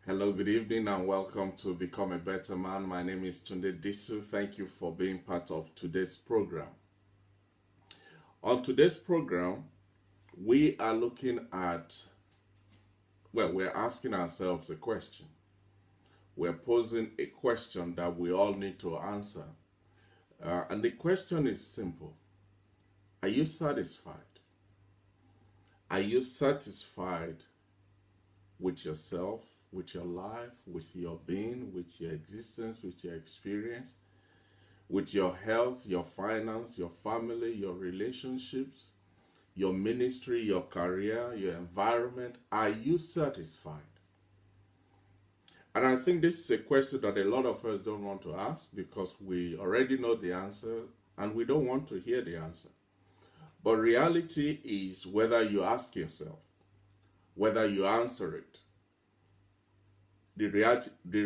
Hello, good evening, and welcome to Become a Better Man. My name is Tunde Disu. Thank you for being part of today's program. On today's program, we are looking at, we're asking ourselves a question. We're posing a question that we all need to answer. And the question is simple. Are you satisfied? Are you satisfied with yourself, with your life, with your being, with your existence, with your experience, with your health, your finance, your family, your relationships, your ministry, your career, your environment? Are you satisfied? And I think this is a question that a lot of us don't want to ask because we already know the answer and we don't want to hear the answer. But reality is whether you ask yourself, whether you answer it, the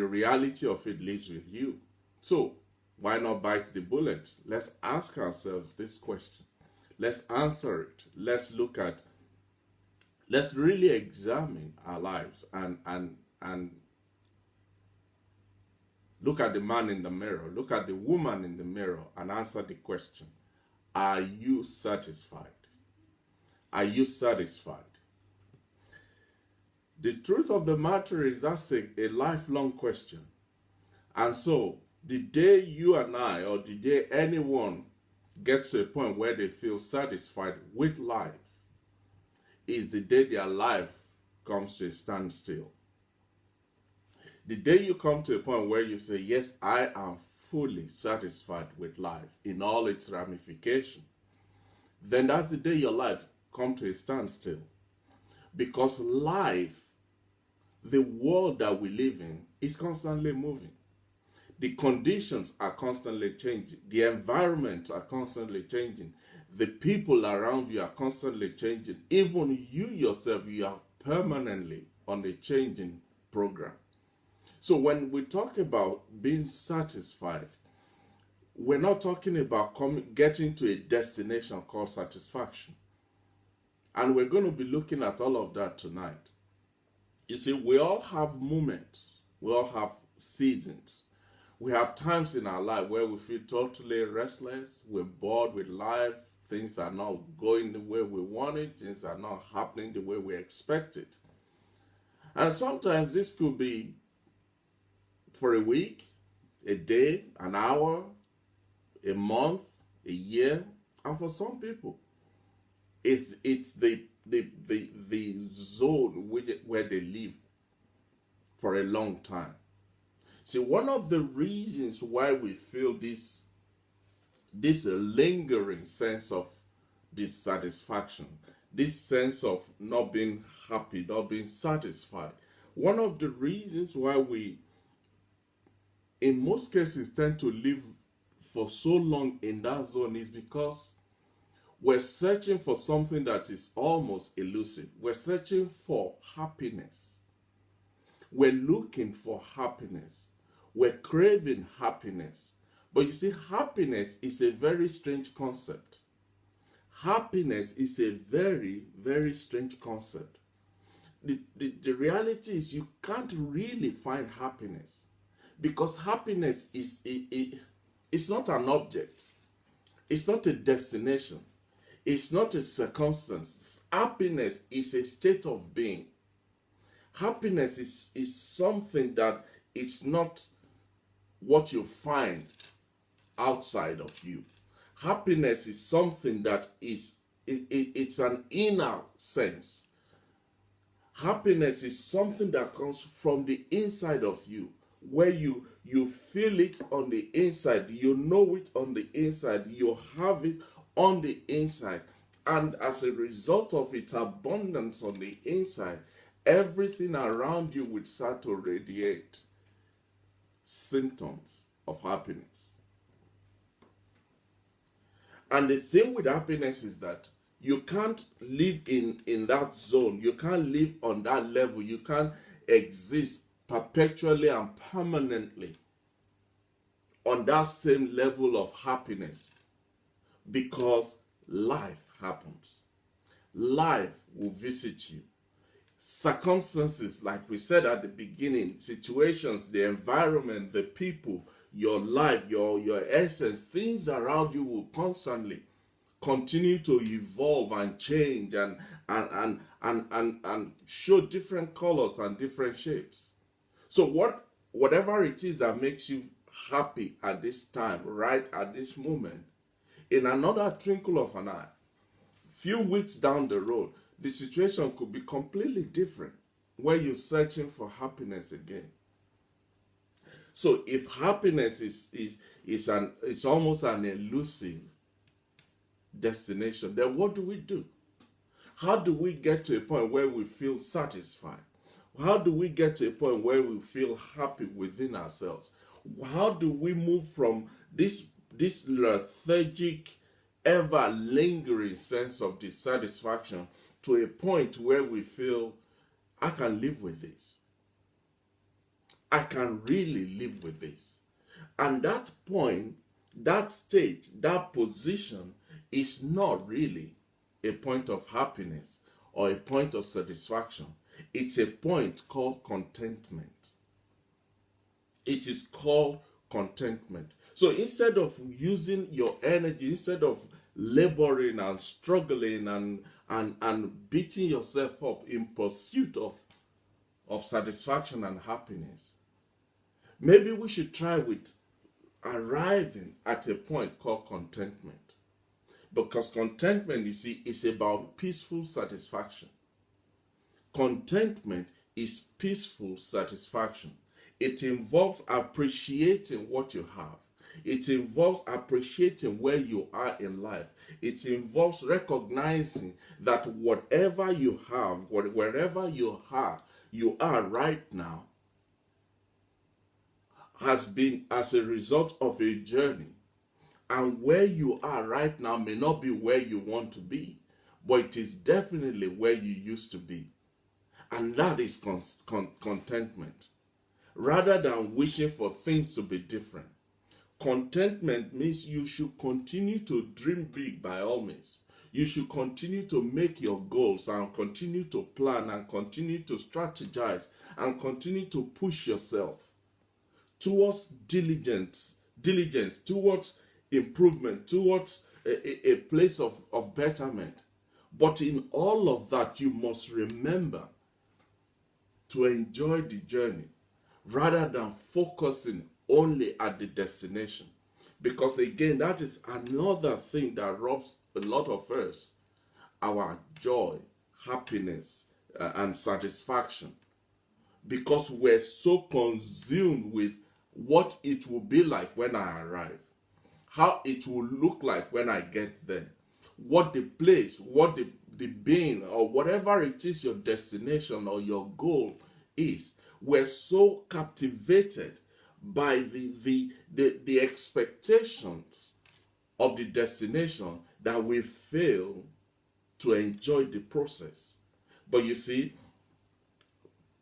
reality of it lives with you. So why not bite the bullet? Let's ask ourselves this question. Let's answer it. Let's really examine our lives and look at the man in the mirror, look at the woman in the mirror and answer the question. Are you satisfied? Are you satisfied? The truth of the matter is that's a lifelong question. And so the day you and I, or the day anyone gets to a point where they feel satisfied with life, is the day their life comes to a standstill. The day you come to a point where you say, yes, I am fully satisfied with life in all its ramifications, then that's the day your life comes to a standstill. Because life, the world that we live in, is constantly moving. The conditions are constantly changing. The environment are constantly changing. The people around you are constantly changing. Even you yourself, you are permanently on a changing program. So when we talk about being satisfied, we're not talking about getting to a destination called satisfaction. And we're going to be looking at all of that tonight. You see, we all have moments. We all have seasons. We have times in our life where we feel totally restless. We're bored with life. Things are not going the way we want it. Things are not happening the way we expect it. And sometimes this could be for a week, a day, an hour, a month, a year. And for some people, it's the zone where they live for a long time. See, one of the reasons why we feel this lingering sense of dissatisfaction, this sense of not being happy, not being satisfied, one of the reasons why we, in most cases, tend to live for so long in that zone is because we're searching for something that is almost elusive. We're searching for happiness. We're looking for happiness. We're craving happiness. But you see, happiness is a very strange concept. Happiness is a very, very strange concept. The reality is you can't really find happiness because happiness it's not an object. It's not a destination. It's not a circumstance. Happiness is a state of being. Happiness is something that it's not what you find outside of you. Happiness is something that it's an inner sense. Happiness is something that comes from the inside of you, where you feel it on the inside, you know it on the inside, you have it on the inside, and as a result of its abundance on the inside, everything around you will start to radiate symptoms of happiness. And the thing with happiness is that you can't live in that zone, you can't live on that level, you can't exist perpetually and permanently on that same level of happiness. Because life happens. Life will visit you. Circumstances, like we said at the beginning, situations, the environment, the people, your life, your essence, things around you will constantly continue to evolve and change and show different colors and different shapes. So whatever it is that makes you happy at this time, right at this moment, in another twinkle of an eye, few weeks down the road, the situation could be completely different where you're searching for happiness again. So if happiness is almost an elusive destination, then what do? How do we get to a point where we feel satisfied? How do we get to a point where we feel happy within ourselves? How do we move from this lethargic, ever lingering sense of dissatisfaction to a point where we feel, I can live with this? I can really live with this. And that point, that state, that position is not really a point of happiness or a point of satisfaction. It's a point called contentment. It is called contentment. So instead of using your energy, instead of laboring and struggling and beating yourself up in pursuit of satisfaction and happiness, maybe we should try with arriving at a point called contentment. Because contentment, you see, is about peaceful satisfaction. Contentment is peaceful satisfaction. It involves appreciating what you have. It involves appreciating where you are in life. It involves recognizing that whatever you have, wherever you are right now, has been as a result of a journey. And where you are right now may not be where you want to be, but it is definitely where you used to be. And that is contentment. Rather than wishing for things to be different. Contentment means you should continue to dream big by all means. You should continue to make your goals and continue to plan and continue to strategize and continue to push yourself towards diligence, towards improvement, towards a place of betterment. But in all of that, you must remember to enjoy the journey rather than focusing only at the destination. Because again, that is another thing that robs a lot of us our joy, happiness, and satisfaction. Because we're so consumed with what it will be like when I arrive, how it will look like when I get there, what the place, what the being, or whatever it is your destination or your goal is. We're so captivated by the expectations of the destination that we fail to enjoy the process. But you see,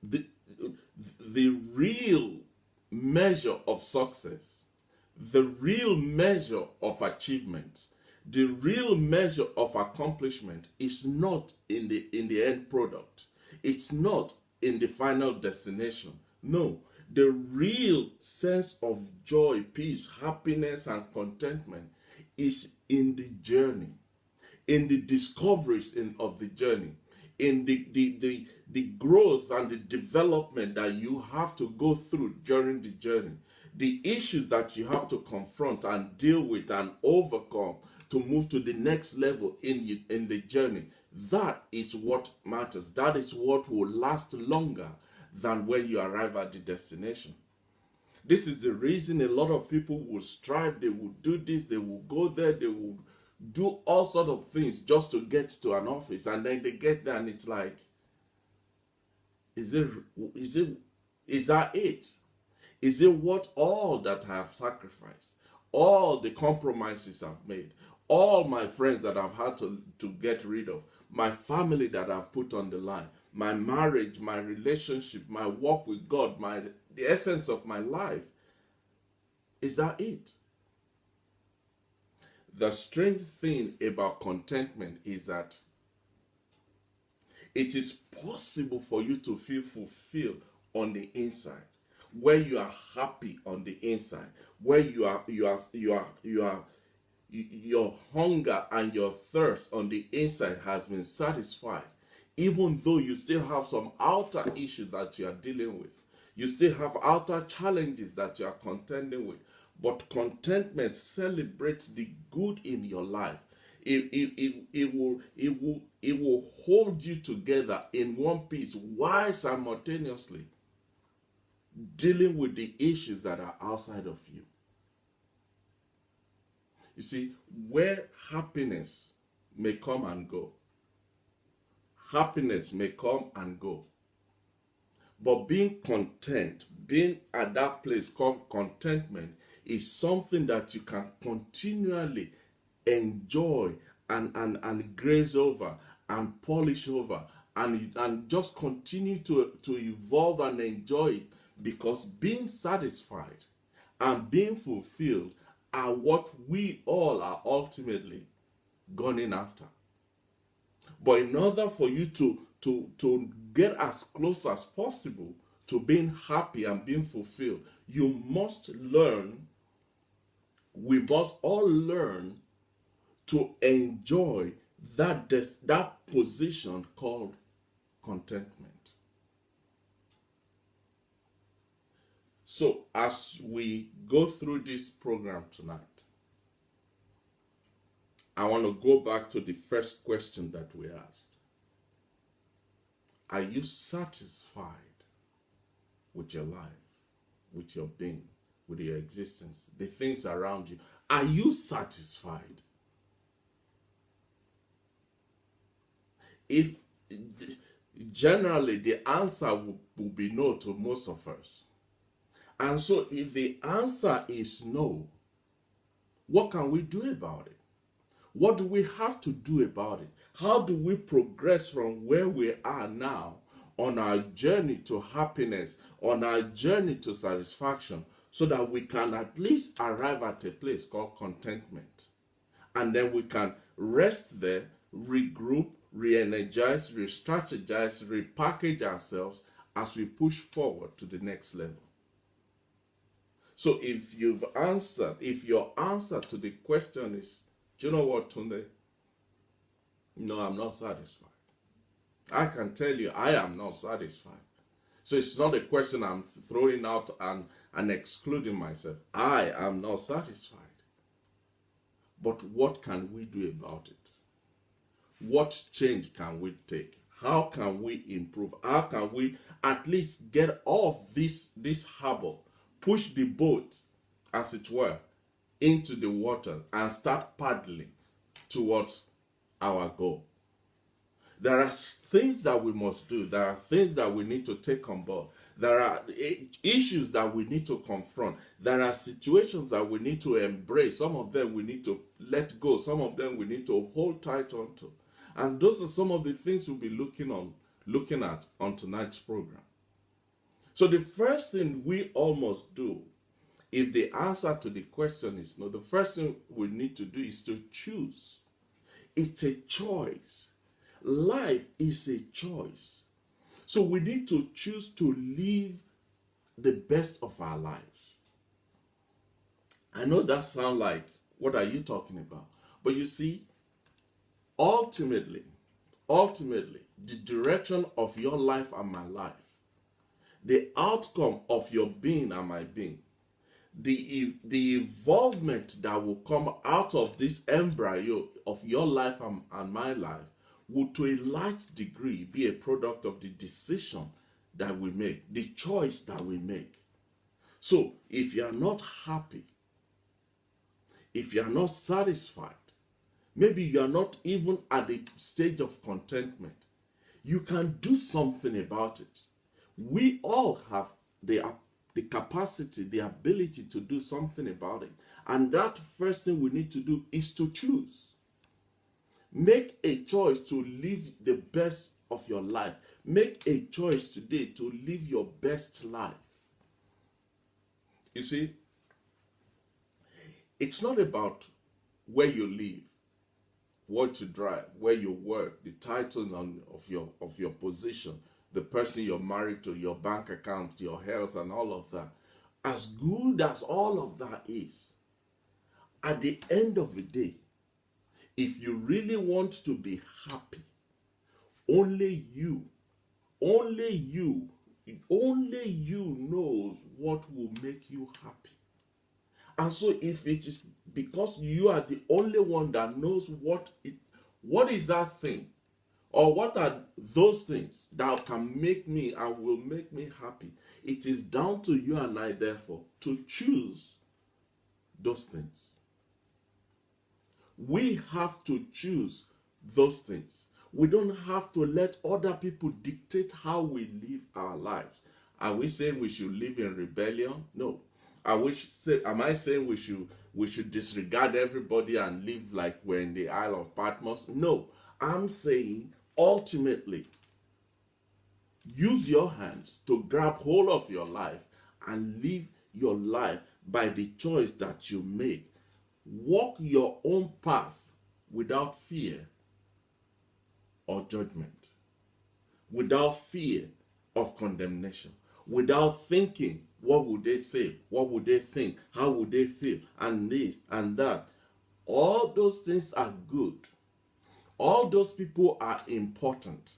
the real measure of success, the real measure of achievement, the real measure of accomplishment is not in the end product. It's not in the final destination. No, the real sense of joy, peace, happiness, and contentment is in the journey, in the discoveries of the journey, in the growth and the development that you have to go through during the journey, the issues that you have to confront and deal with and overcome to move to the next level in the journey. That is what matters. That is what will last longer than when you arrive at the destination. This is the reason a lot of people will strive, they will do this, they will go there, they will do all sorts of things just to get to an office, and then they get there and it's like, is that it? Is it worth all that I have sacrificed? All the compromises I've made, all my friends that I've had to get rid of, my family that I've put on the line, my marriage, my relationship, my walk with God, the essence of my life. Is that it? The strange thing about contentment is that It is possible for you to feel fulfilled on the inside, where you are happy on the inside, where your hunger and your thirst on the inside has been satisfied, even though you still have some outer issues that you are dealing with. You still have outer challenges that you are contending with. But contentment celebrates the good in your life. It will hold you together in one piece while simultaneously dealing with the issues that are outside of you. You see, where happiness may come and go, happiness may come and go. But being content, being at that place called contentment, is something that you can continually enjoy and graze over and polish over and just continue to evolve and enjoy it, because being satisfied and being fulfilled are what we all are ultimately gunning after. But in order for you to get as close as possible to being happy and being fulfilled, you must learn, we must all learn to enjoy that position called contentment. So as we go through this program tonight, I want to go back to the first question that we asked. Are you satisfied with your life, with your being, with your existence, the things around you? Are you satisfied? If generally the answer will be no to most of us. And so if the answer is no, what can we do about it? What do we have to do about it? How do we progress from where we are now on our journey to happiness, on our journey to satisfaction, so that we can at least arrive at a place called contentment? And then we can rest there, regroup, re-energize, re-strategize, repackage ourselves as we push forward to the next level. So if your answer to the question is, do you know what, Tunde? No, I'm not satisfied. I can tell you I am not satisfied. So it's not a question I'm throwing out and excluding myself. I am not satisfied. But what can we do about it? What change can we take? How can we improve? How can we at least get off this harbor, push the boat, as it were, into the water and start paddling towards our goal? There are things that we must do. There are things that we need to take on board. There are issues that we need to confront. There are situations that we need to embrace. Some of them we need to let go. Some of them we need to hold tight onto. And those are some of the things we'll be looking at on tonight's program. So the first thing we all must do, if the answer to the question is no, the first thing we need to do is to choose. It's a choice. Life is a choice. So we need to choose to live the best of our lives. I know that sounds like, what are you talking about? But you see, ultimately, the direction of your life and my life, the outcome of your being and my being, the evolvement that will come out of this embryo of your life and my life will to a large degree be a product of the decision that we make, the choice that we make. So if you are not happy, if you are not satisfied, maybe you are not even at the stage of contentment, you can do something about it. We all have the capacity, the ability to do something about it. And that first thing we need to do is to choose. Make a choice to live the best of your life. Make a choice today to live your best life. You see, it's not about where you live, what you drive, where you work, the title of your position, the person you're married to, your bank account, your health, and all of that. As good as all of that is, at the end of the day, if you really want to be happy, only you, only you, only you knows what will make you happy. And so if it is because you are the only one that knows what is that thing, or what are those things that can make me and will make me happy, it is down to you and I, therefore, to choose those things. We have to choose those things. We don't have to let other people dictate how we live our lives. Are we saying we should live in rebellion? No. Am I saying we should disregard everybody and live like we're in the Isle of Patmos? No. I'm saying ultimately, use your hands to grab hold of your life and live your life by the choice that you make. Walk your own path without fear or judgment, without fear of condemnation, without thinking, what would they say? What would they think? How would they feel? And this and that. All those things are good. All those people are important.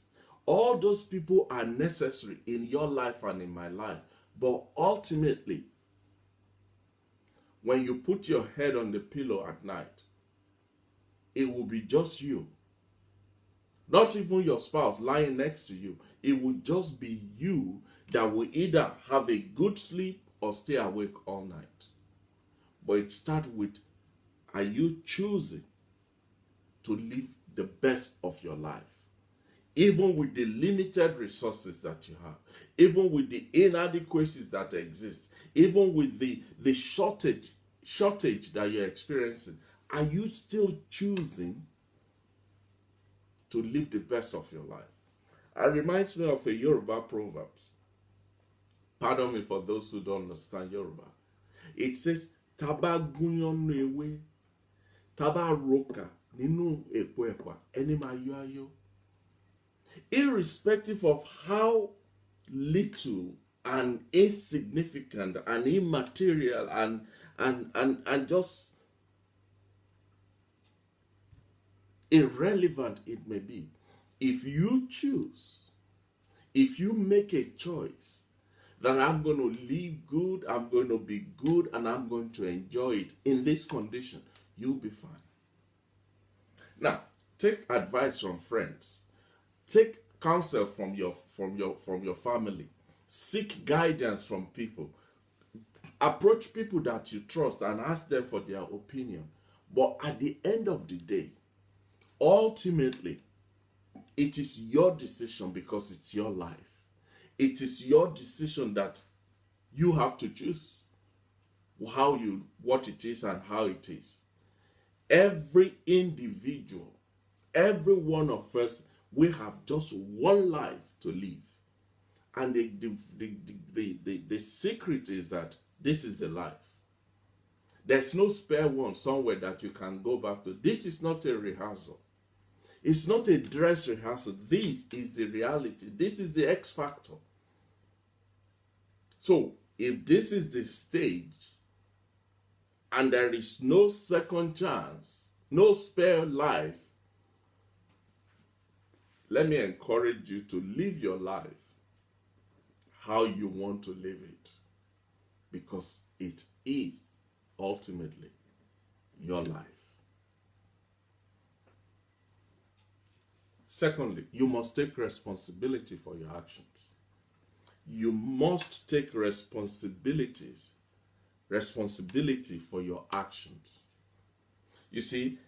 All those people are necessary in your life and in my life. But ultimately, when you put your head on the pillow at night, it will be just you. Not even your spouse lying next to you. It will just be you that will either have a good sleep or stay awake all night. But it starts with, are you choosing to live the best of your life? Even with the limited resources that you have, even with the inadequacies that exist, even with the shortage that you're experiencing, are you still choosing to live the best of your life? It reminds me of a Yoruba proverbs. Pardon me for those who don't understand Yoruba. It says, Taba gunyon newe, taba roka ninu ekwepa, enima yo. Irrespective of how little and insignificant and immaterial and just irrelevant it may be, if you choose, if you make a choice that I'm going to live good, I'm going to be good, and I'm going to enjoy it in this condition, you'll be fine. Now, take advice from friends. Take counsel from your family. Seek guidance from people. Approach people that you trust and ask them for their opinion. But at the end of the day, ultimately, it is your decision because it's your life. It is your decision that you have to choose what it is and how it is. Every individual, every one of us, we have just one life to live. And the secret is that this is the life. There's no spare one somewhere that you can go back to. This is not a rehearsal. It's not a dress rehearsal. This is the reality. This is the X factor. So, if this is the stage and there is no second chance, no spare life, let me encourage you to live your life how you want to live it, because it is ultimately your life. Secondly, you must take responsibility for your actions. You must take responsibility for your actions. You see,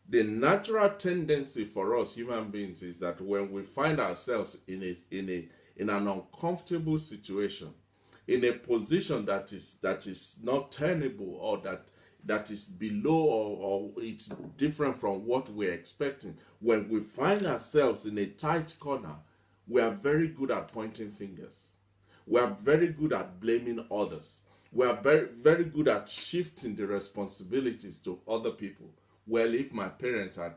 the natural tendency for us human beings is that when we find ourselves in an uncomfortable situation, in a position that is not tenable, or that is below, or it's different from what we're expecting, when we find ourselves in a tight corner, we are very good at pointing fingers. We are very good at blaming others. We are very, very good at shifting the responsibilities to other people. Well, if my parents had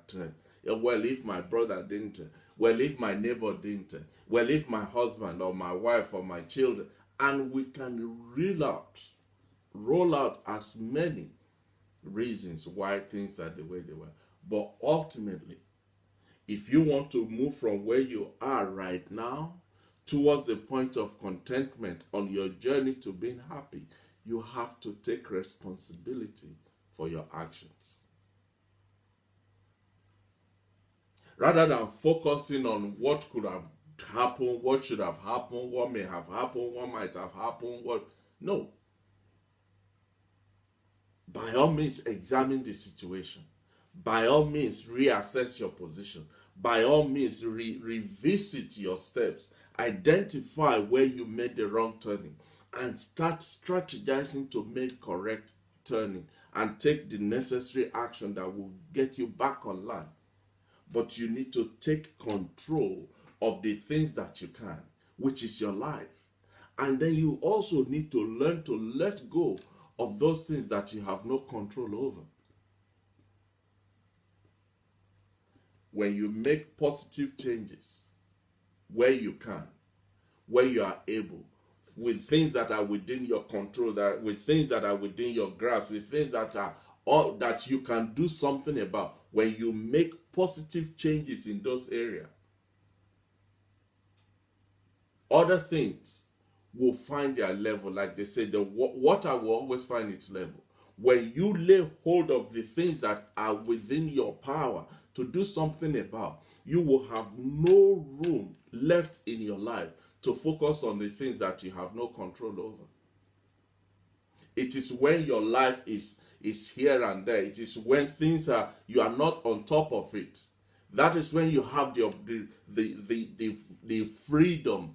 Well, if my brother didn't, well, if my neighbor didn't, well, if my husband or my wife or my children, and we can roll out as many reasons why things are the way they were. But ultimately, if you want to move from where you are right now towards the point of contentment on your journey to being happy, you have to take responsibility for your actions. Rather than focusing on what could have happened, what should have happened, what may have happened, what might have happened, no. By all means, examine the situation. By all means, reassess your position. By all means, revisit your steps. Identify where you made the wrong turning and start strategizing to make correct turning and take the necessary action that will get you back online. But you need to take control of the things that you can, which is your life. And then you also need to learn to let go of those things that you have no control over. When you make positive changes where you can, where you are able, with things that are within your control, with things that are within your grasp, with things that are all that you can do something about, when you make positive changes in those areas, other things will find their level. Like they say, the water will always find its level. When you lay hold of the things that are within your power to do something about, you will have no room left in your life to focus on the things that you have no control over. It is when your life is here and there. It is when things are, you are not on top of it. That is when you have the freedom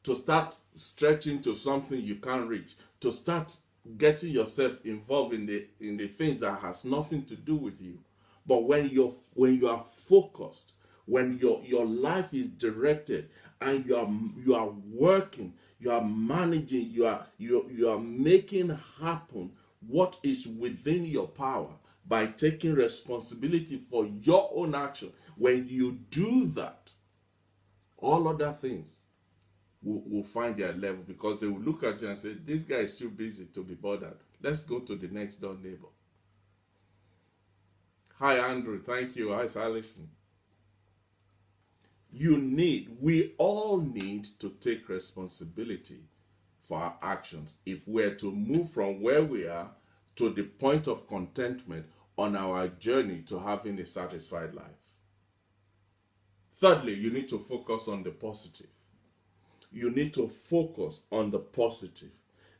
to start stretching to something you can't reach, to start getting yourself involved in the things that has nothing to do with you. But when you are focused, when your life is directed, and you are working, you are managing, you are making happen what is within your power by taking responsibility for your own action. When you do that, all other things will find their level, because they will look at you and say, this guy is too busy to be bothered. Let's go to the next door neighbor. Hi, Andrew. Thank you. Hi, Silaston. We all need to take responsibility for our actions if we're to move from where we are to the point of contentment on our journey to having a satisfied life. Thirdly, you need to focus on the positive. You need to focus on the positive.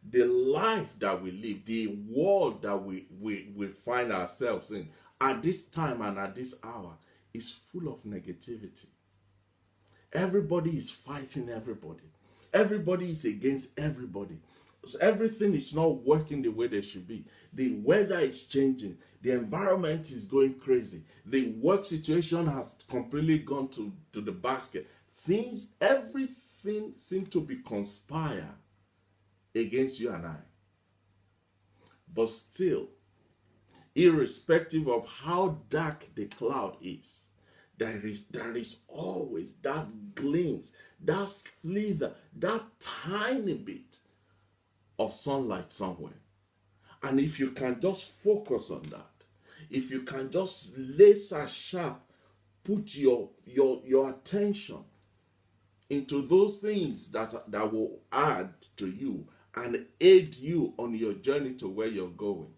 The life that we live, the world that we find ourselves in at this time and at this hour is full of negativity. Everybody is fighting everybody. Everybody is against everybody. So everything is not working the way they should be. The weather is changing. The environment is going crazy. The work situation has completely gone to the basket. Everything seems to be conspire against you and I. But still, irrespective of how dark the cloud is, there is always that glimpse, that slither, that tiny bit of sunlight somewhere. And if you can just focus on that, if you can just laser sharp put your attention into those things that will add to you and aid you on your journey to where you're going,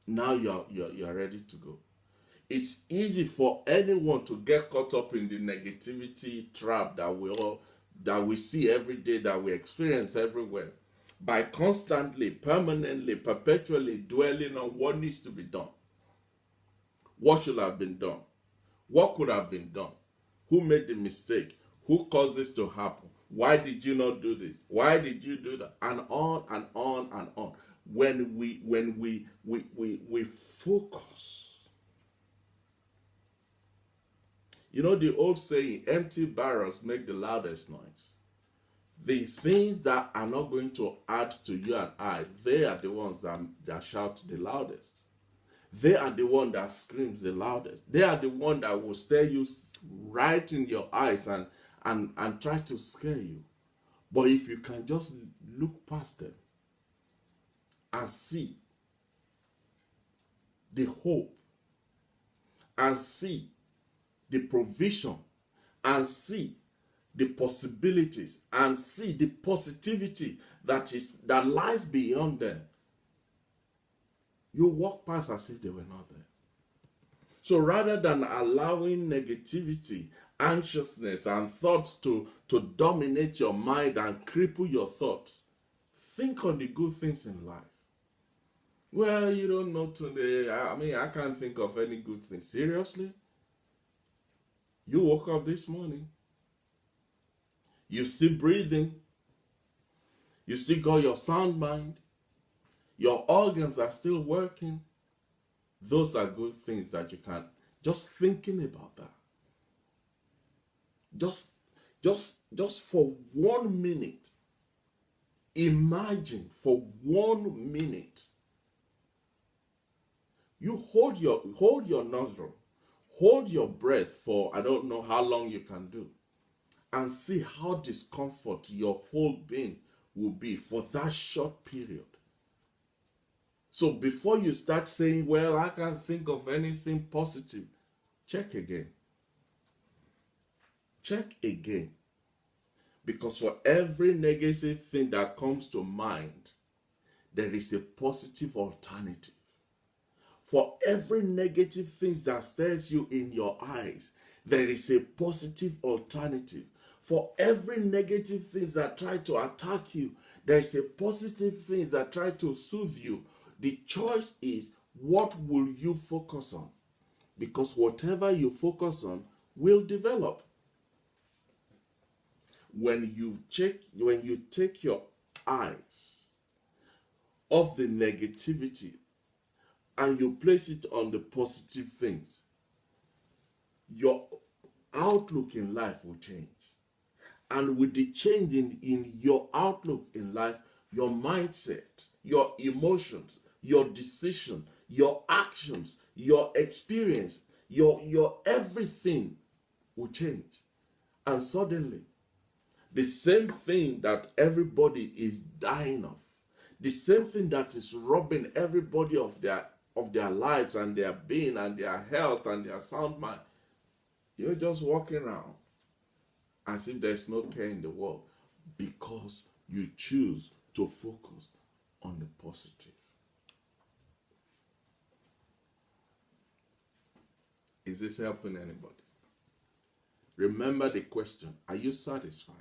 now you're ready to go. It's easy for anyone to get caught up in the negativity trap that we see every day, that we experience everywhere, by constantly, permanently, perpetually dwelling on what needs to be done. What should have been done? What could have been done? Who made the mistake? Who caused this to happen? Why did you not do this? Why did you do that? And on and on and on. When we focus. You know the old saying, empty barrels make the loudest noise. The things that are not going to add to you and I, they are the ones that shout the loudest. They are the one that screams the loudest. They are the one that will stare you right in your eyes and try to scare you. But if you can just look past them and see the hope, and see the provision, and see the possibilities, and see the positivity that lies beyond them, you walk past as if they were not there. So rather than allowing negativity, anxiousness, and thoughts to dominate your mind and cripple your thoughts, think on the good things in life. Well, you don't know today. I can't think of any good thing. Seriously? You woke up this morning. You're still breathing. You still got your sound mind. Your organs are still working. Those are good things that you can. Just thinking about that. Just for 1 minute. Imagine for 1 minute. You hold your nostril, hold your breath for I don't know how long you can do, and see how discomfort your whole being will be for that short period. So before you start saying, well, I can't think of anything positive, check again. Check again. Because for every negative thing that comes to mind, there is a positive alternative. For every negative thing that stares you in your eyes, there is a positive alternative. For every negative thing that try to attack you, there is a positive thing that try to soothe you. The choice is, what will you focus on? Because whatever you focus on will develop. When you take your eyes off the negativity and you place it on the positive things, your outlook in life will change. And with the change in your outlook in life, your mindset, your emotions, your decision, your actions, your experience, your everything will change. And suddenly, the same thing that everybody is dying of, the same thing that is robbing everybody of their lives and their being and their health and their sound mind, you're just walking around as if there's no care in the world, because you choose to focus on the positive. Is this helping anybody? Remember the question, are you satisfied?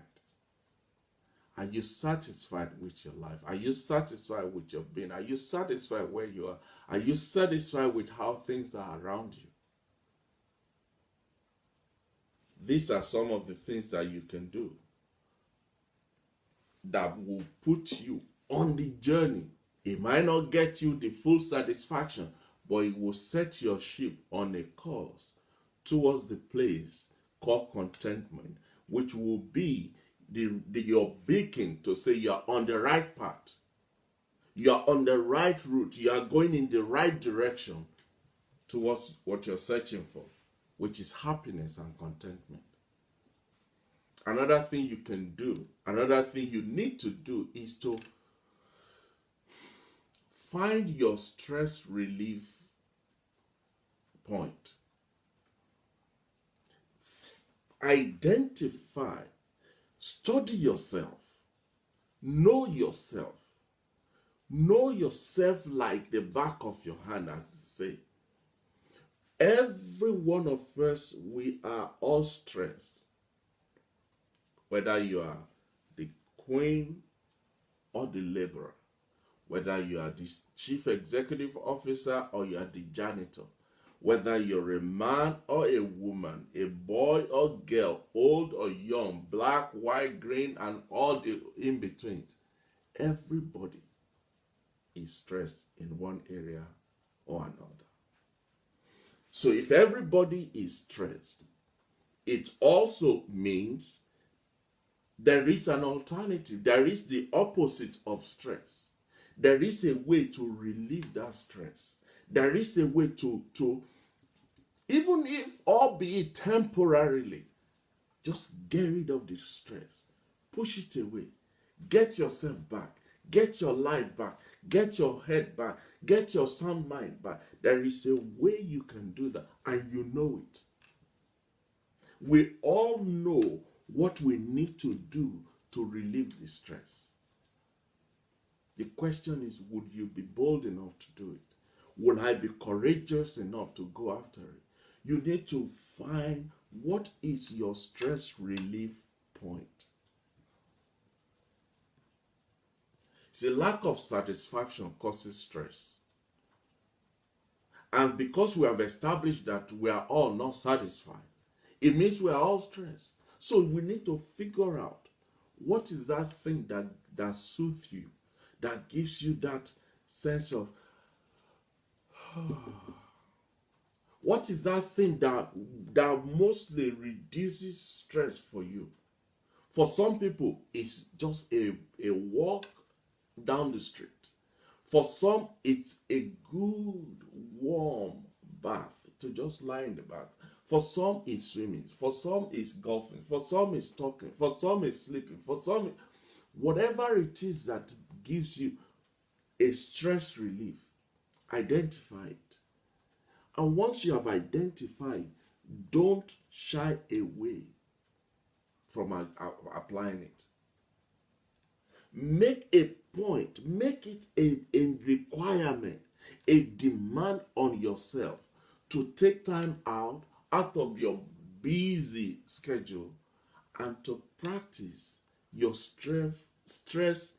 Are you satisfied with your life? Are you satisfied with your being? Are you satisfied where you are? Are you satisfied with how things are around you? These are some of the things that you can do that will put you on the journey. It might not get you the full satisfaction, but it will set your ship on a course towards the place called contentment, which will be your beacon to say you're on the right path. You're on the right route. You are going in the right direction towards what you're searching for, which is happiness and contentment. Another thing you can do, another thing you need to do is to find your stress relief point. Identify, study yourself, know yourself. Know yourself like the back of your hand, as they say. Every one of us, we are all stressed. Whether you are the queen or the laborer, whether you are the chief executive officer or you are the janitor, whether you're a man or a woman, a boy or girl, old or young, black, white, green, and all the in-betweens, everybody is stressed in one area or another. So if everybody is stressed, it also means there is an alternative. There is the opposite of stress. There is a way to relieve that stress. There is a way to even if albeit temporarily, just get rid of the stress. Push it away. Get yourself back. Get your life back. Get your head back. Get your sound mind back. There is a way you can do that, and you know it. We all know what we need to do to relieve the stress. The question is, would you be bold enough to do it? Will I be courageous enough to go after it? You need to find what is your stress relief point. See, lack of satisfaction causes stress. And because we have established that we are all not satisfied, it means we are all stressed. So we need to figure out what is that thing that soothes you, that gives you that sense of, what is that thing that mostly reduces stress for you? For some people, it's just a walk down the street. For some, it's a good warm bath, to just lie in the bath. For some, it's swimming. For some, it's golfing. For some, it's talking. For some, it's sleeping. For some, whatever it is that gives you a stress relief, identify it. And once you have identified, don't shy away from applying it. Make a point, make it a requirement, a demand on yourself to take time out of your busy schedule and to practice your stress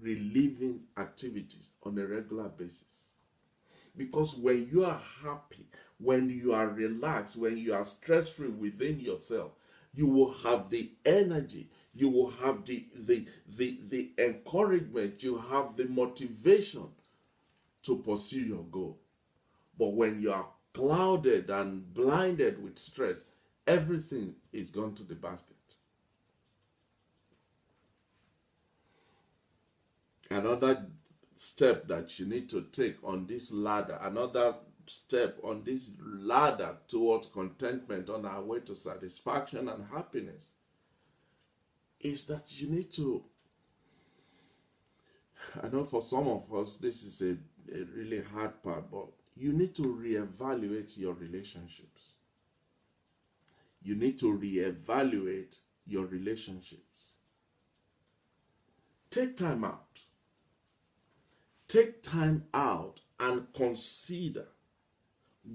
relieving activities on a regular basis. Because when you are happy, when you are relaxed, when you are stress-free within yourself, you will have the energy, you will have the encouragement, you have the motivation to pursue your goal. But when you are clouded and blinded with stress, everything is gone to the basket. Another step that you need to take on this ladder, another step on this ladder towards contentment on our way to satisfaction and happiness, is that you need to, I know for some of us this is a really hard part, but you need to reevaluate your relationships. You need to reevaluate your relationships. Take time out. Take time out and consider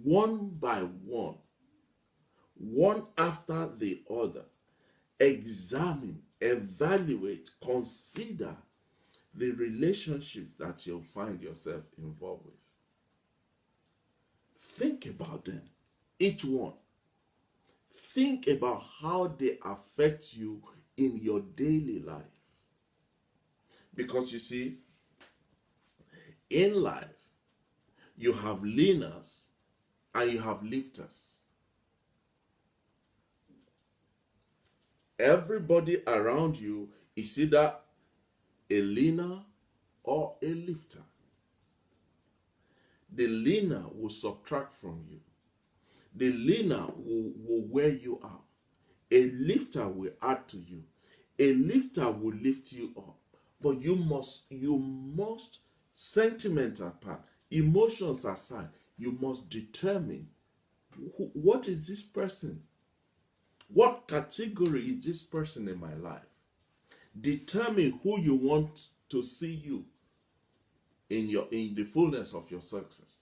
one by one after the other. Examine, evaluate, consider the relationships that you'll find yourself involved with. Think about them, each one. Think about how they affect you in your daily life. Because you see, in life, you have leaners and you have lifters. Everybody around you is either a leaner or a lifter. The leaner will subtract from you. The leaner will wear you out. A lifter will add to you. A lifter will lift you up. But you must, sentiment apart, emotions aside, you must determine what is this person? What category is this person in my life? Determine who you want to see you in the fullness of your success.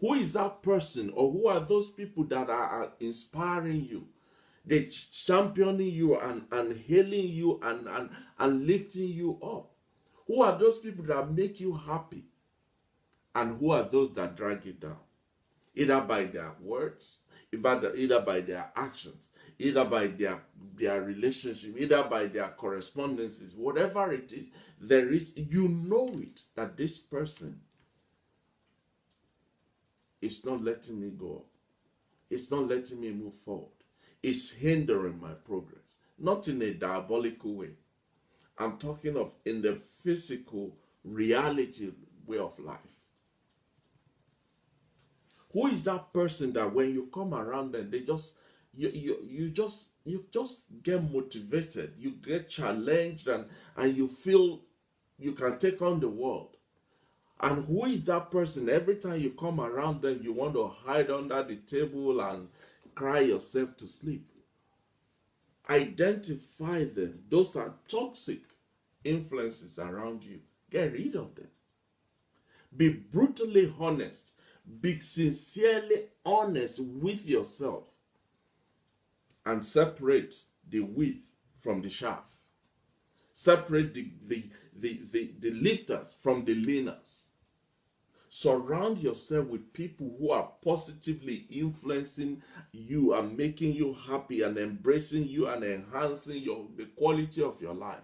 Who is that person, or who are those people that are inspiring you? They're championing you and hailing you and lifting you up. Who are those people that make you happy? And who are those that drag you down? Either by their words, either by their actions, either by their relationship, either by their correspondences, whatever it is, there is, you know it, that this person is not letting me go up. It's not letting me move forward. It's hindering my progress. Not in a diabolical way. I'm talking of in the physical reality way of life. Who is that person that when you come around them, they just you just get motivated, you get challenged, and you feel you can take on the world? And who is that person? Every time you come around them, you want to hide under the table and cry yourself to sleep. Identify them. Those are toxic influences around you. Get rid of them. Be brutally honest. Be sincerely honest with yourself. And separate the wheat from the chaff. Separate the lifters from the leaners. Surround yourself with people who are positively influencing you and making you happy and embracing you and enhancing the quality of your life.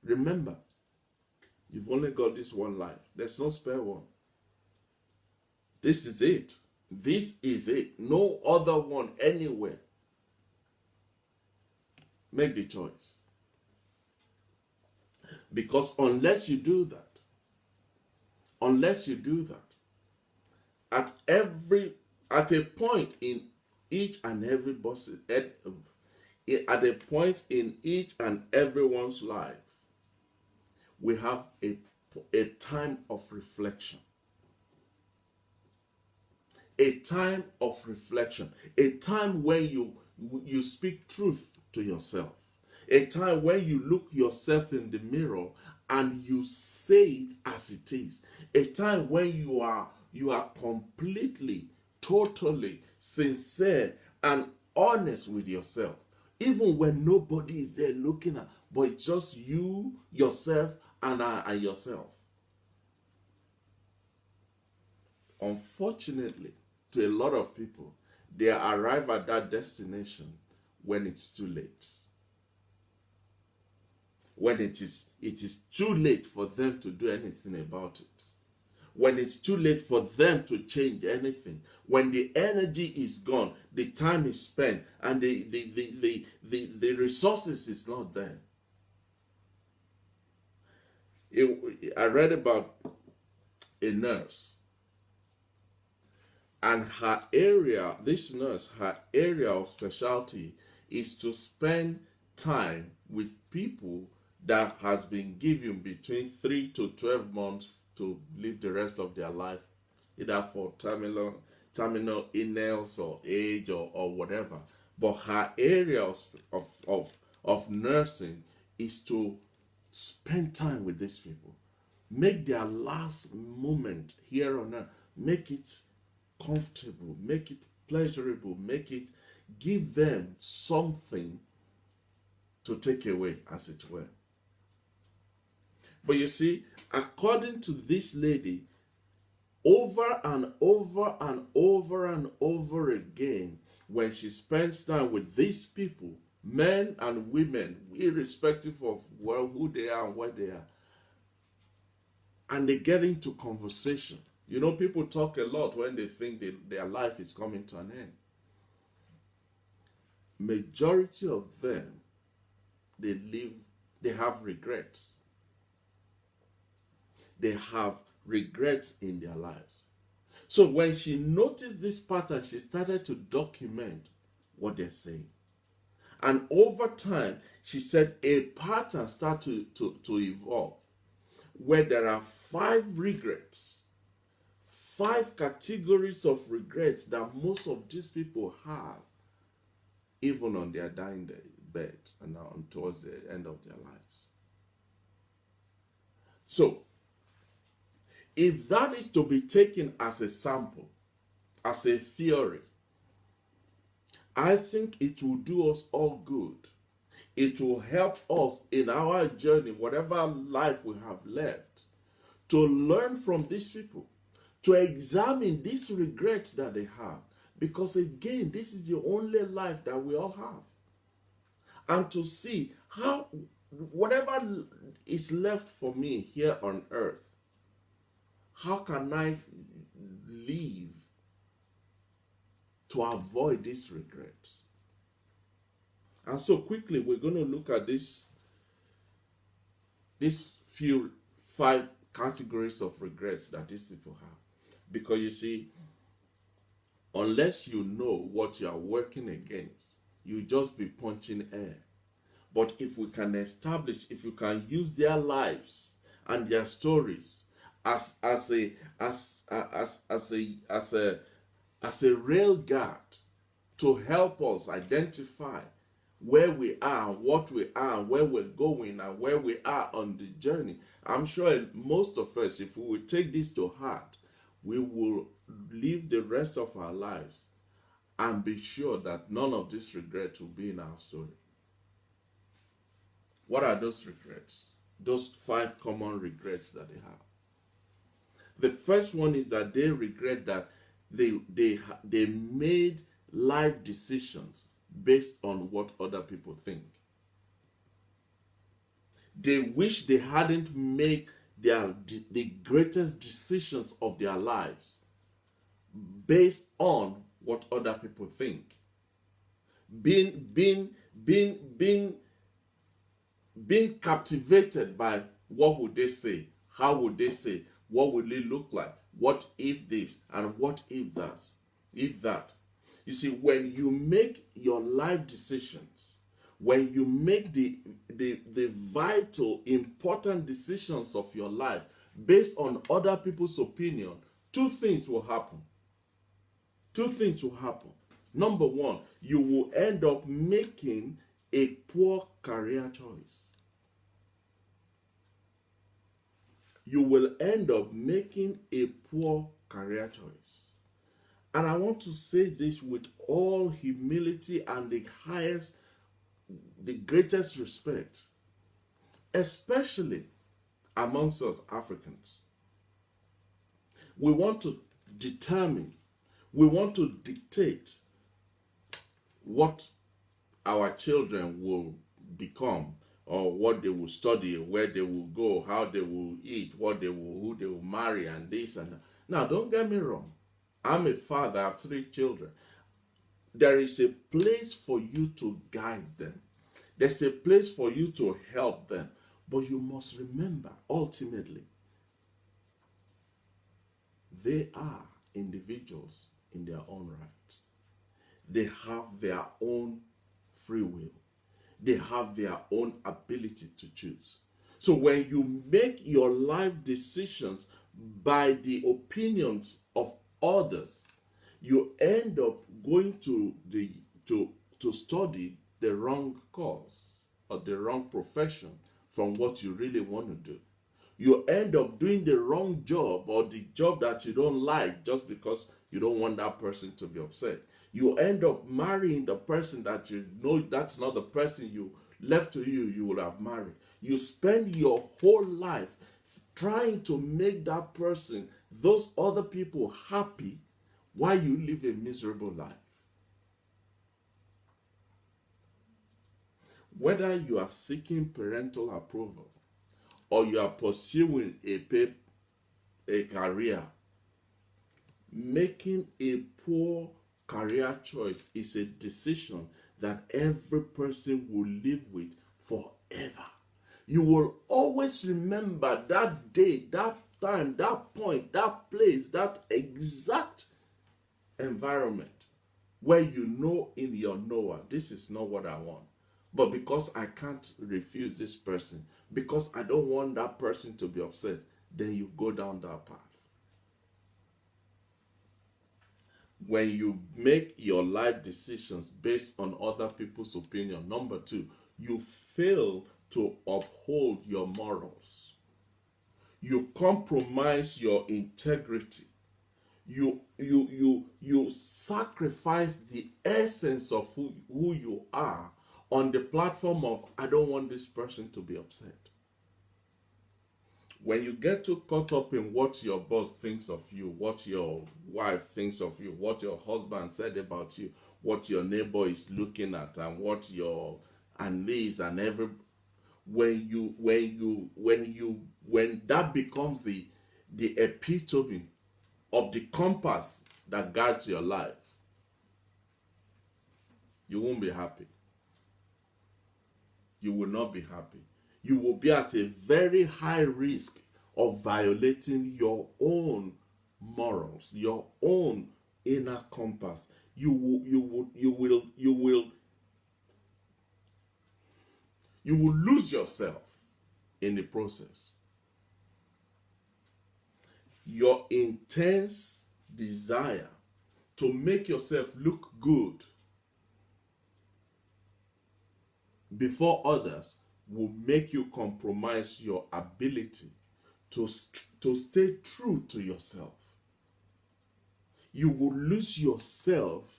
Remember, you've only got this one life. There's no spare one. This is it. This is it. No other one anywhere. Make the choice. Because unless you do that, at a point in each and every at a point in each and everyone's life, we have a time of reflection. A time of reflection. A time when you speak truth to yourself. A time when you look yourself in the mirror and you say it as it is. A time when you are completely, totally sincere and honest with yourself. Even when nobody is there looking at, but it's just you, yourself, and yourself. Unfortunately, to a lot of people, they arrive at that destination when it's too late. When it is too late for them to do anything about it. When it's too late for them to change anything. When the energy is gone, the time is spent, and the resources is not there. I read about a nurse, and her area of specialty is to spend time with people that has been given between 3 to 12 months to live the rest of their life, either for terminal illness or age or whatever. But her area of nursing is to spend time with these people. Make their last moment here on earth, make it comfortable, make it pleasurable, give them something to take away, as it were. But you see, according to this lady, over and over and over and over again, when she spends time with these people, men and women, irrespective of who they are and where they are, and they get into conversation. You know, people talk a lot when they think their life is coming to an end. Majority of them, they have regrets. They have regrets in their lives. So when she noticed this pattern, she started to document what they're saying. And over time, she said a pattern started to evolve, where there are 5 regrets, 5 categories of regrets that most of these people have, even on their dying bed and towards the end of their lives. So, if that is to be taken as a sample, as a theory, I think it will do us all good. It will help us in our journey, whatever life we have left, to learn from these people, to examine these regrets that they have. Because again, this is the only life that we all have. And to see how, whatever is left for me here on earth, how can I live to avoid these regrets? And so quickly, we're going to look at these 5 categories of regrets that these people have. Because you see, Unless you know what you are working against, you just be punching air. But if we can establish, if you can use their lives and their stories as a as a rail guard to help us identify where we are, what we are, where we're going, and where we are on the journey, I'm sure most of us, if we will take this to heart, we will live the rest of our lives and be sure that none of these regrets will be in our story. What are those regrets? Those 5 common regrets that they have. The first one is that they regret that they made life decisions based on what other people think. They wish they hadn't made the greatest decisions of their lives based on what other people think. Being captivated by what would they say, how would they say, what will it look like, what if this and what if that. You see, when you make your life decisions, when you make the vital important decisions of your life based on other people's opinion, two things will happen. Number one, you will end up making a poor career choice. You will end up making a poor career choice. And I want to say this with all humility and the greatest respect, especially amongst us Africans. We want to determine, we want to dictate what our children will become, or what they will study, where they will go, how they will eat, who they will marry, and this and that. Now, don't get me wrong. I'm a father, I have 3 children. There is a place for you to guide them. There's a place for you to help them. But you must remember, ultimately, they are individuals in their own right. They have their own free will. They have their own ability to choose. So when you make your life decisions by the opinions of others, you end up going to study the wrong course or the wrong profession from what you really want to do. You end up doing the wrong job or the job that you don't like just because you don't want that person to be upset. You end up marrying the person that you know that's not the person you left to you would have married. You spend your whole life trying to make that person, those other people, happy while you live a miserable life. Whether you are seeking parental approval or you are pursuing a career, making a poor career choice is a decision that every person will live with forever. You will always remember that day, that time, that point, that place, that exact environment where you know in your knower, this is not what I want. But because I can't refuse this person, because I don't want that person to be upset, then you go down that path. When you make your life decisions based on other people's opinion, number 2, you fail to uphold your morals. You compromise your integrity. You sacrifice the essence of who you are on the platform of, I don't want this person to be upset. When you get too caught up in what your boss thinks of you, what your wife thinks of you, what your husband said about you, what your neighbor is looking at, and what your niece and every, when that becomes the epitome of the compass that guides your life, you won't be happy. You will not be happy. You will be at a very high risk of violating your own morals, your own inner compass. You will lose yourself in the process. Your intense desire to make yourself look good before others will make you compromise your ability to stay true to yourself. You will lose yourself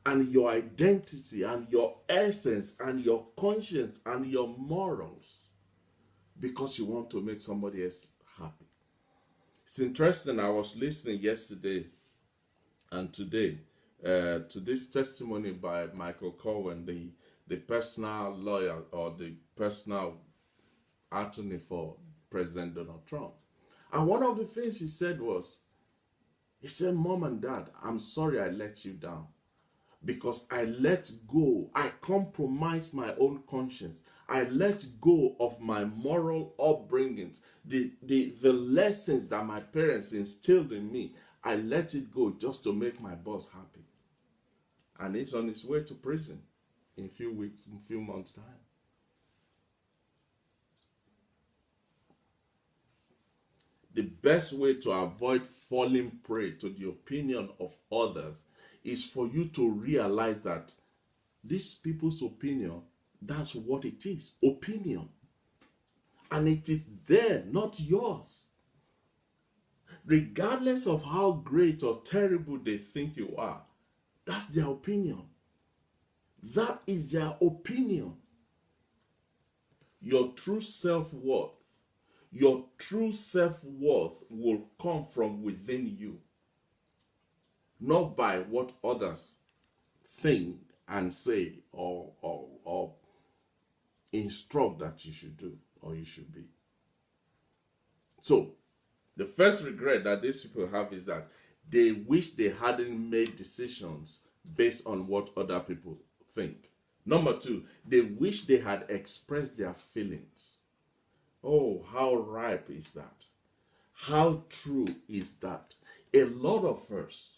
and your identity and your essence and your conscience and your morals because you want to make somebody else happy. It's interesting. I was listening yesterday and today to this testimony by Michael Cohen, the personal lawyer or the personal attorney for President Donald Trump. And one of the things he said was, he said, Mom and Dad, I'm sorry I let you down because I let go. I compromised my own conscience. I let go of my moral upbringings, the lessons that my parents instilled in me. I let it go just to make my boss happy. And he's on his way to prison in a few months' time. The best way to avoid falling prey to the opinion of others is for you to realize that these people's opinion, that's what it is, opinion. And it is there, not yours. Regardless of how great or terrible they think you are, that's their opinion. That is their opinion. Your true self-worth will come from within you, not by what others think and say or instruct that you should do or you should be. So, the first regret that these people have is that they wish they hadn't made decisions based on what other people think. Number two, they wish they had expressed their feelings. Oh, how ripe is that? How true is that? A lot of us,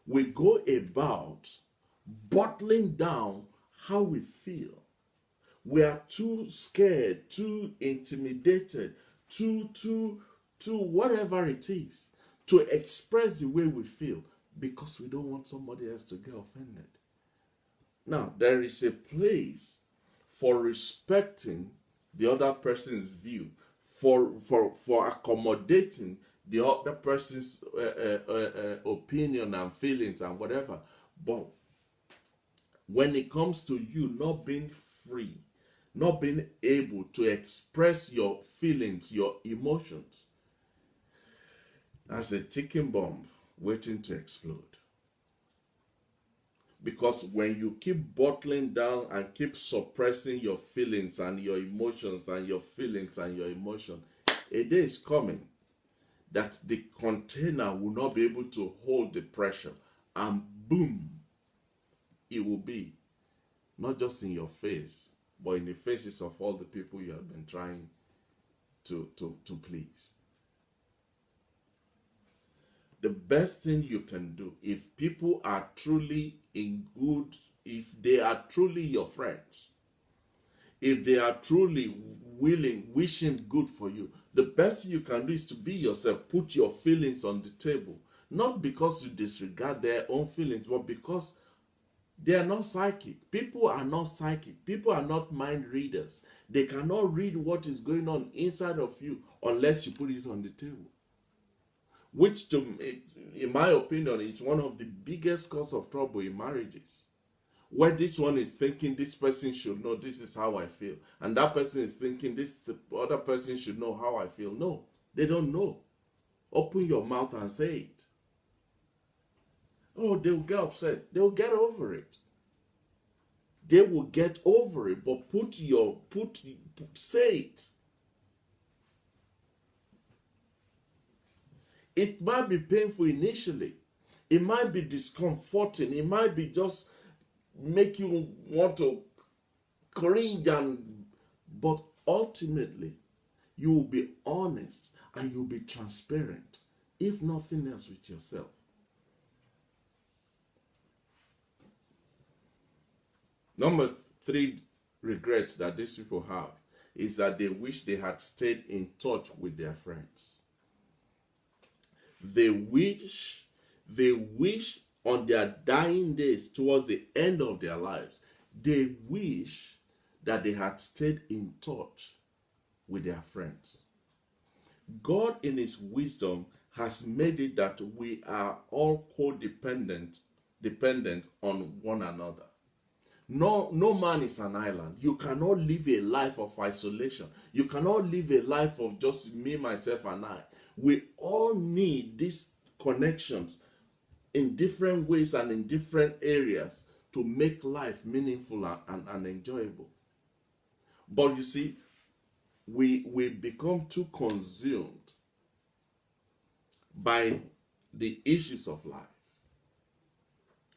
we go about bottling down how we feel. We are too scared, too intimidated, too whatever it is, to express the way we feel because we don't want somebody else to get offended. Now, there is a place for respecting the other person's view, for accommodating the other person's opinion and feelings and whatever. But when it comes to you not being free, not being able to express your feelings, your emotions, that's a ticking bomb waiting to explode. Because when you keep bottling down and keep suppressing your feelings and your emotions and your feelings and your emotion, a day is coming that the container will not be able to hold the pressure, and boom, it will be not just in your face, but in the faces of all the people you have been trying to please. The best thing you can do, if people are truly if they are truly your friends, if they are truly wishing good for you, the best thing you can do is to be yourself. Put your feelings on the table. Not because you disregard their own feelings, but because they are not psychic. People are not psychic. People are not mind readers. They cannot read what is going on inside of you unless you put it on the table. Which, in my opinion, is one of the biggest cause of trouble in marriages. Where this one is thinking this person should know this is how I feel, and that person is thinking this other person should know how I feel. No, they don't know. Open your mouth and say it. Oh, they'll get upset. They'll get over it. They will get over it, but say it. It might be painful initially. It might be discomforting. It might be just make you want to cringe, but ultimately, you will be honest and you'll be transparent, if nothing else, with yourself. Number three regrets that these people have is that they wish they had stayed in touch with their friends. They wish on their dying days, towards the end of their lives, they wish that they had stayed in touch with their friends. God, in His wisdom, has made it that we are all dependent on one another. No man is an island. You cannot live a life of isolation. You cannot live a life of just me, myself, and I. We all need these connections in different ways and in different areas to make life meaningful and enjoyable. But you see, we become too consumed by the issues of life.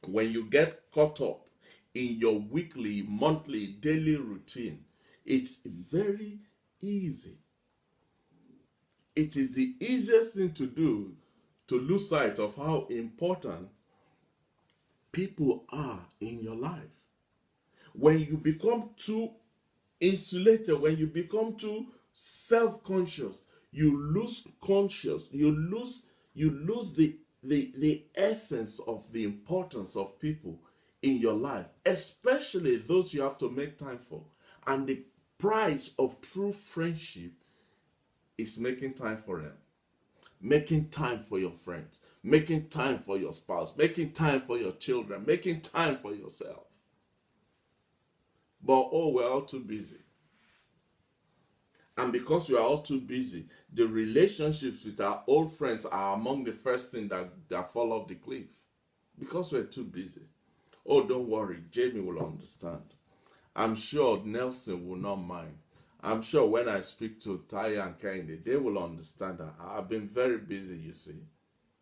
When you get caught up in your weekly, monthly, daily routine, it's very easy. It is the easiest thing to do to lose sight of how important people are in your life. When you become too insulated, when you become too self-conscious, you lose the essence of the importance of people in your life, especially those you have to make time for. And the price of true friendship is making time for them, making time for your friends, making time for your spouse, making time for your children, making time for yourself. But we're all too busy. And because we are all too busy, the relationships with our old friends are among the first things that fall off the cliff. Because we're too busy. Oh, don't worry, Jamie will understand. I'm sure Nelson will not mind. I'm sure when I speak to Taya and Kende, they will understand that I've been very busy, you see.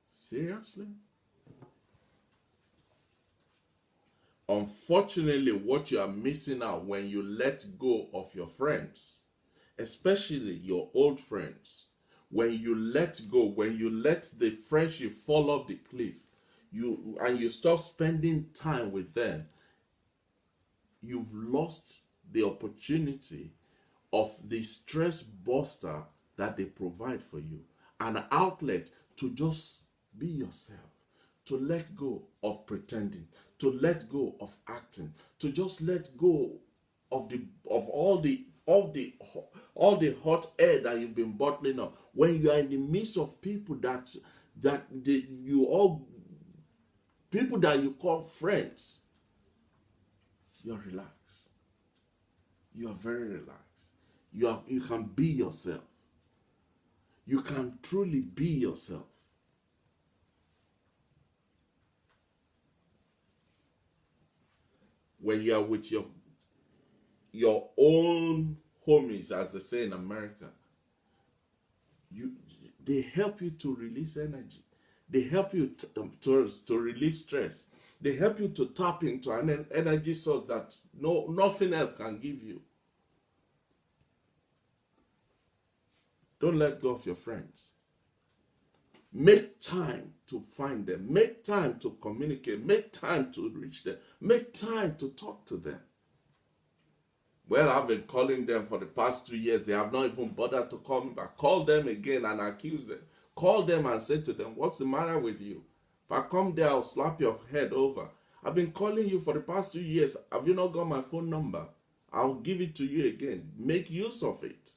Seriously? Unfortunately, what you are missing out when you let go of your friends, especially your old friends, when you let go, when you let the friendship fall off the cliff, you stop spending time with them, you've lost the opportunity of the stress buster that they provide for you, an outlet to just be yourself, to let go of pretending, to let go of acting, to just let go of all the hot air that you've been bottling up. When you are in the midst of people that you call friends, you're relaxed. You are very relaxed. You can be yourself. You can truly be yourself. When you are with your own homies, as they say in America, they help you to release energy. They help you to relieve stress. They help you to tap into an energy source that nothing else can give you. Don't let go of your friends. Make time to find them. Make time to communicate. Make time to reach them. Make time to talk to them. Well, I've been calling them for the past 2 years. They have not even bothered to call me back. Call them again and accuse them. Call them and say to them, what's the matter with you? If I come there, I'll slap your head over. I've been calling you for the past 2 years. Have you not got my phone number? I'll give it to you again. Make use of it.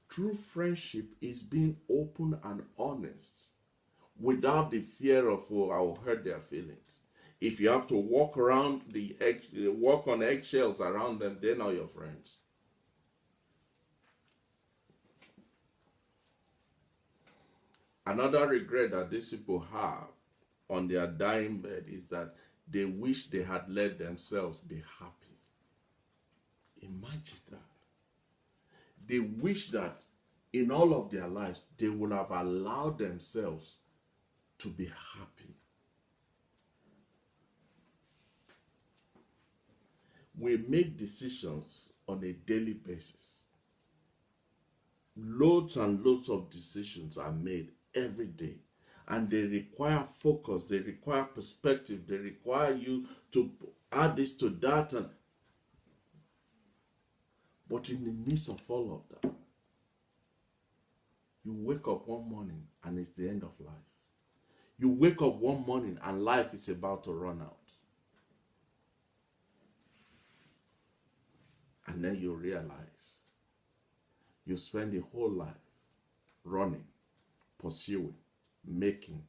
True friendship is being open and honest without the fear of, I will hurt their feelings. If you have to walk on eggshells around them, they're not your friends. Another regret that these people have on their dying bed is that they wish they had let themselves be happy. Imagine that. They wish that in all of their lives, they would have allowed themselves to be happy. We make decisions on a daily basis. Loads and loads of decisions are made every day. And they require focus, they require perspective, they require you to add this to that, but in the midst of all of that, you wake up one morning and it's the end of life. You wake up one morning and life is about to run out. And then you realize you spend the whole life running, pursuing, making,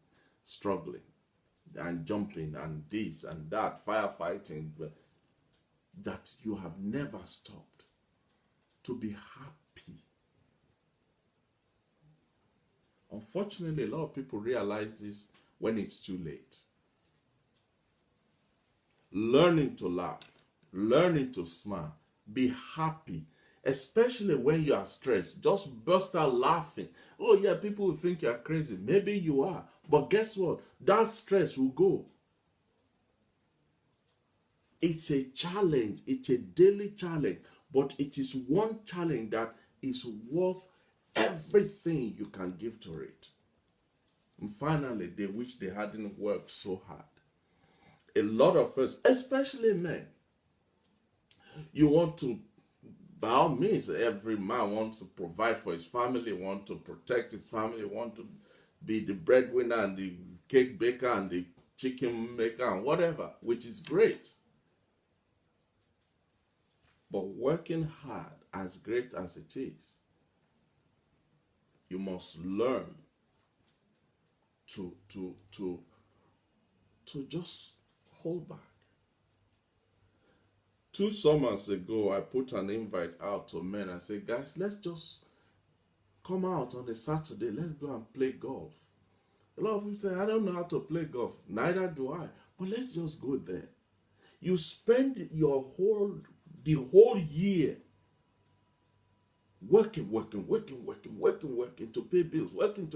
struggling, and jumping, and this and that, firefighting, that you have never stopped to be happy. Unfortunately, a lot of people realize this when it's too late. Learning to laugh, learning to smile, be happy, especially when you are stressed. Just burst out laughing. Oh yeah, people will think you are crazy. Maybe you are, but guess what? That stress will go. It's a challenge. It's a daily challenge, but it is one challenge that is worth everything you can give to it. And finally, they wish they hadn't worked so hard. A lot of us, especially men, you want to, by all means, every man wants to provide for his family, want to protect his family, want to be the breadwinner and the cake baker and the chicken maker and whatever, which is great. But working hard, as great as it is, you must learn to just hold back. 2 summers ago, I put an invite out to men and said, guys, let's just come out on a Saturday. Let's go and play golf. A lot of people say, I don't know how to play golf. Neither do I. But let's just go there. You spend the whole year working to pay bills, working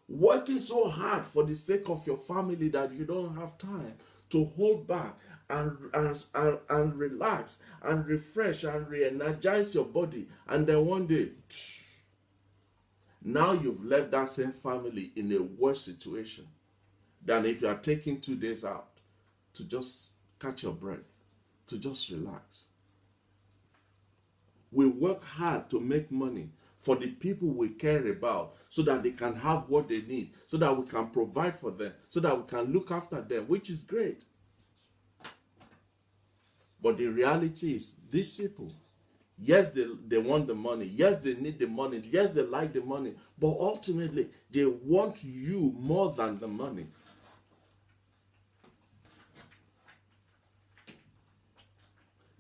working so hard for the sake of your family that you don't have time to hold back and relax and refresh and re-energize your body. And then one day, now you've left that same family in a worse situation than if you are taking 2 days out to just catch your breath, to just relax. We work hard to make money for the people we care about so that they can have what they need, so that we can provide for them, so that we can look after them, which is great. But the reality is, these people, yes, they want the money, yes, they need the money, yes, they like the money, but ultimately, they want you more than the money.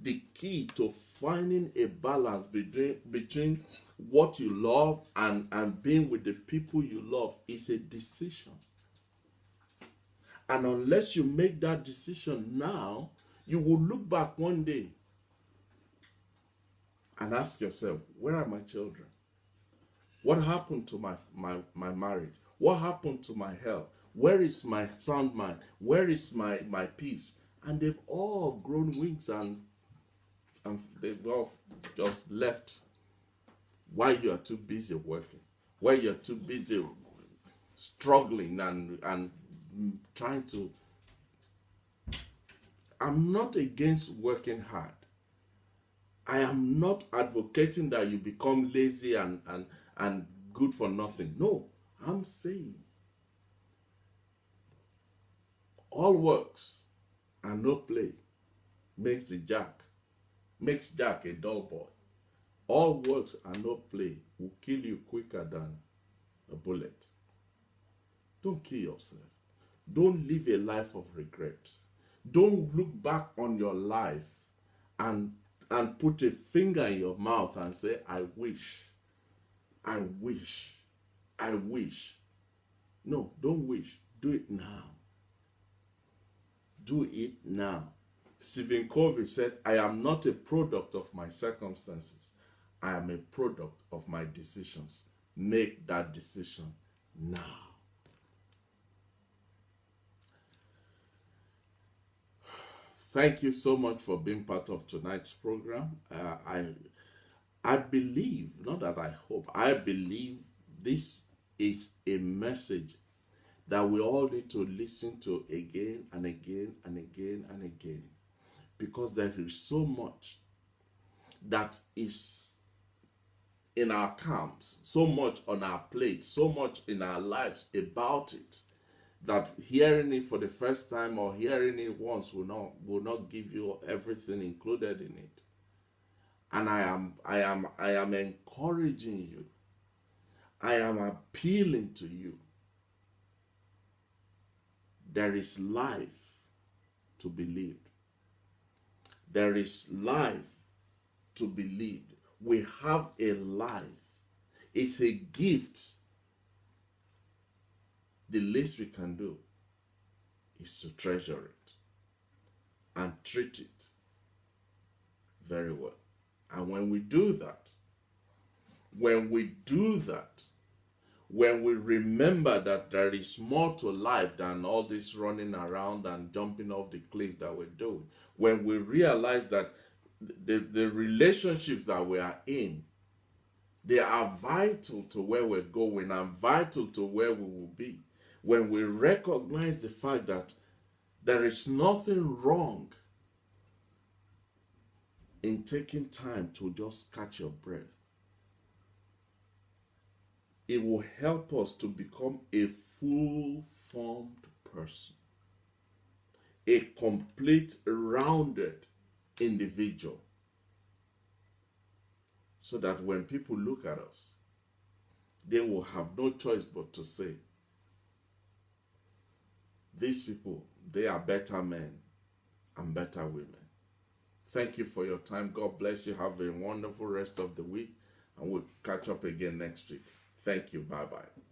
The key to finding a balance between what you love and being with the people you love is a decision. And unless you make that decision now, you will look back one day and ask yourself, where are my children? What happened to my marriage? What happened to my health? Where is my sound mind? Where is my peace? And they've all grown wings and they've all just left while you are too busy working, while you're too busy struggling and trying to. I'm not against working hard. I am not advocating that you become lazy and good for nothing. No, I'm saying all works and no play makes Jack a dull boy. All works and no play will kill you quicker than a bullet. Don't kill yourself. Don't live a life of regret. Don't look back on your life and put a finger in your mouth and say, I wish. No, don't wish. Do it now. Do it now. Stephen Covey said, I am not a product of my circumstances. I am a product of my decisions. Make that decision now. Thank you so much for being part of tonight's program. I believe, not that I hope, I believe this is a message that we all need to listen to again and again and again and again, because there is so much that is in our camps, so much on our plate, so much in our lives about it, that hearing it for the first time or hearing it once will not give you everything included in it. And I am encouraging you. I am appealing to you. There is life to be lived. There is life to be lived. We have a life. It's a gift. The least we can do is to treasure it and treat it very well. And when we do that, when we remember that there is more to life than all this running around and jumping off the cliff that we're doing, when we realize that the relationships that we are in, they are vital to where we're going and vital to where we will be, when we recognize the fact that there is nothing wrong in taking time to just catch your breath, it will help us to become a full-formed person, a complete, rounded individual, so that when people look at us, they will have no choice but to say, these people, they are better men and better women. Thank you for your time. God bless you. Have a wonderful rest of the week, and we'll catch up again next week. Thank you. Bye-bye.